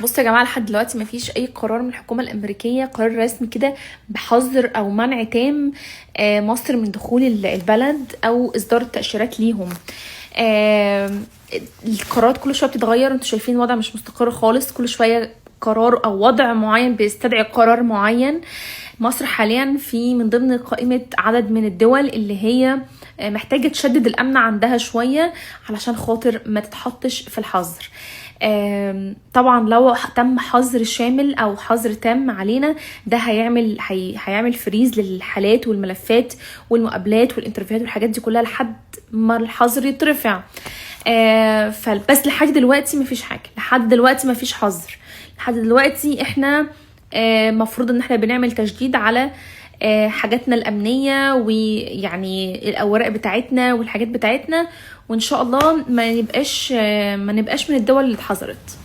بصوا يا جماعه، لحد دلوقتي مفيش اي قرار من الحكومه الامريكيه، قرار رسمي كده بحظر او منع تام مصر من دخول البلد او اصدار التاشيرات ليهم. آه، القرارات كل شويه بتتغير، انتوا شايفين الوضع مش مستقر خالص، كل شويه قرار او وضع معين بيستدعي قرار معين. مصر حاليا في من ضمن قائمة عدد من الدول اللي هي محتاجة تشدد الأمن عندها شوية علشان خاطر ما تتحطش في الحظر. طبعا لو تم حظر شامل او حظر تام علينا، ده هيعمل فريز للحالات والملفات والمقابلات والانترفيوهات والحاجات دي كلها لحد ما الحظر يترفع. فبس لحد دلوقتي مفيش حاجة، لحد دلوقتي مفيش حظر، لحد دلوقتي احنا مفروض ان احنا بنعمل تشديد على حاجاتنا الامنيه، ويعني الاوراق بتاعتنا والحاجات بتاعتنا، وان شاء الله ما نبقاش من الدول اللي اتحظرت.